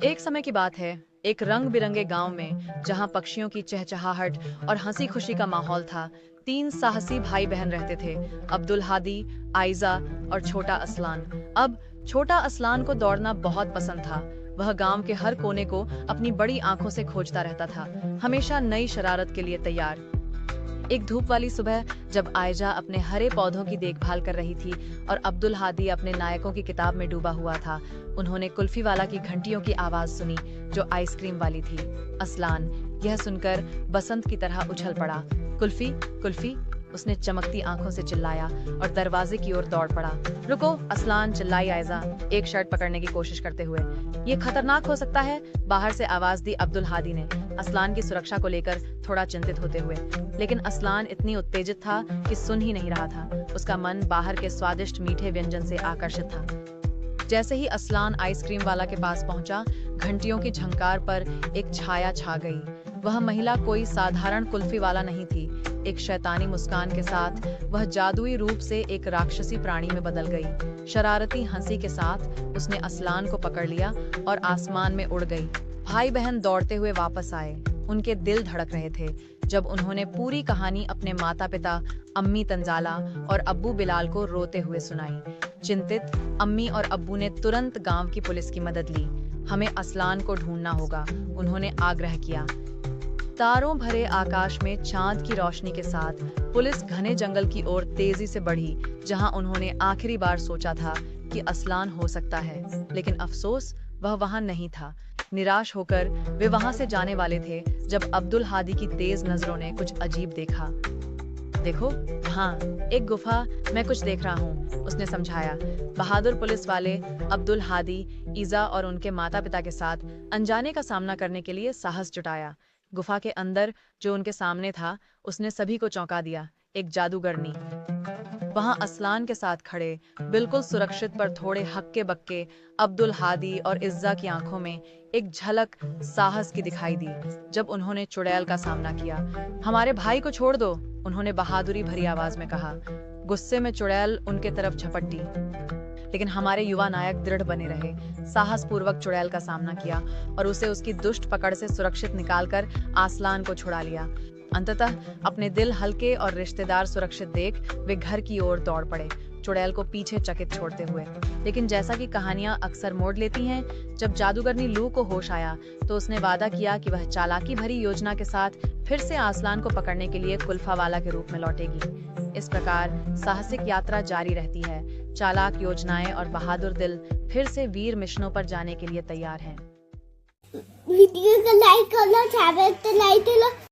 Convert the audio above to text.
एक समय की बात है, एक रंग बिरंगे गांव में जहां पक्षियों की चहचहाहट और हंसी खुशी का माहौल था। तीन साहसी भाई बहन रहते थे, अब्दुल हादी, आइजा और छोटा असलान। अब छोटा असलान को दौड़ना बहुत पसंद था। वह गांव के हर कोने को अपनी बड़ी आंखों से खोजता रहता था, हमेशा नई शरारत के लिए तैयार। एक धूप वाली सुबह जब आयजा अपने हरे पौधों की देखभाल कर रही थी और अब्दुल हादी अपने नायकों की किताब में डूबा हुआ था, उन्होंने कुल्फी वाला की घंटियों की आवाज सुनी जो आइसक्रीम वाली थी। असलान यह सुनकर बसंत की तरह उछल पड़ा। कुल्फी, कुल्फी, उसने चमकती आंखों से चिल्लाया और दरवाजे की ओर दौड़ पड़ा। रुको, असलान, चिल्लाई आयजा, एक शर्ट पकड़ने की कोशिश करते हुए। ये खतरनाक हो सकता है, बाहर से आवाज दी अब्दुल हादी ने, असलान की सुरक्षा को लेकर थोड़ा चिंतित होते हुए। लेकिन असलान इतनी उत्तेजित था कि सुन ही नहीं रहा था। उसका मन बाहर के स्वादिष्ट मीठे व्यंजन से आकर्षित था। जैसे ही असलान आइसक्रीम वाला के पास पहुंचा, घंटियों की झंकार पर एक छाया छा गई। वह महिला कोई साधारण कुल्फी वाला नहीं थी। एक शैतानी मुस्कान के साथ वह जादुई रूप से एक राक्षसी प्राणी में बदल गई। शरारती हंसी के साथ उसने असलान को पकड़ लिया और आसमान में उड़ गई। भाई बहन दौड़ते हुए वापस आए। उनके दिल धड़क रहे थे जब उन्होंने पूरी कहानी अपने माता पिता, अम्मी तंजाला और अब्बू बिलाल को रोते हुए सुनाई। चिंतित अम्मी और अब्बू ने तुरंत गांव की पुलिस की मदद ली। हमें असलान को ढूंढना होगा, उन्होंने आग्रह किया। तारों भरे आकाश में चांद की रोशनी के साथ पुलिस घने जंगल की ओर तेजी से बढ़ी, जहां उन्होंने आखिरी बार सोचा था कि असलान हो सकता है। लेकिन अफसोस, वह वहां नहीं था। निराश होकर वे वहां से जाने वाले थे जब अब्दुल हादी की तेज नजरों ने कुछ अजीब देखा। देखो, हाँ, एक गुफा, मैं कुछ देख रहा हूँ, उसने समझाया। बहादुर पुलिस वाले अब्दुल हादी, ईजा और उनके माता पिता के साथ अनजाने का सामना करने के लिए साहस जुटाया। गुफा के अंदर जो उनके सामने था, उसने सभी को चौंका दिया। एक जादूगरनी वहां असलान के साथ खड़े, बिल्कुल सुरक्षित पर थोड़े हक्के बक्के, अब्दुल हादी और इज्जा की आंखों में एक झलक साहस की दिखाई दी जब उन्होंने चुड़ैल का सामना किया। हमारे भाई को छोड़ दो, उन्होंने बहादुरी भरी आवाज में कहा। गुस्से में चुड़ैल उनके तरफ झपटी, लेकिन हमारे युवा नायक दृढ़ बने रहे। साहस पूर्वक चुड़ैल का सामना किया और उसे उसकी दुष्ट पकड़ से सुरक्षित निकालकर आसलान को छुड़ा लिया। अंततः अपने दिल हल्के और रिश्तेदार सुरक्षित देख वे घर की ओर दौड़ पड़े, चुड़ैल को पीछे चकित छोड़ते हुए। लेकिन जैसा कि कहानियां अक्सर मोड़ लेती हैं, जब जादूगरनी लू को होश आया तो उसने वादा किया कि वह चालाकी भरी योजना के साथ फिर से आसलान को पकड़ने के लिए कुल्फा वाला के रूप में लौटेगी। इस प्रकार साहसिक यात्रा जारी रहती है। चालाक योजनाएं और बहादुर दिल फिर से वीर मिशनों पर जाने के लिए तैयार हैं। वीडियो को लाइक करो, चैनल को लाइक करो।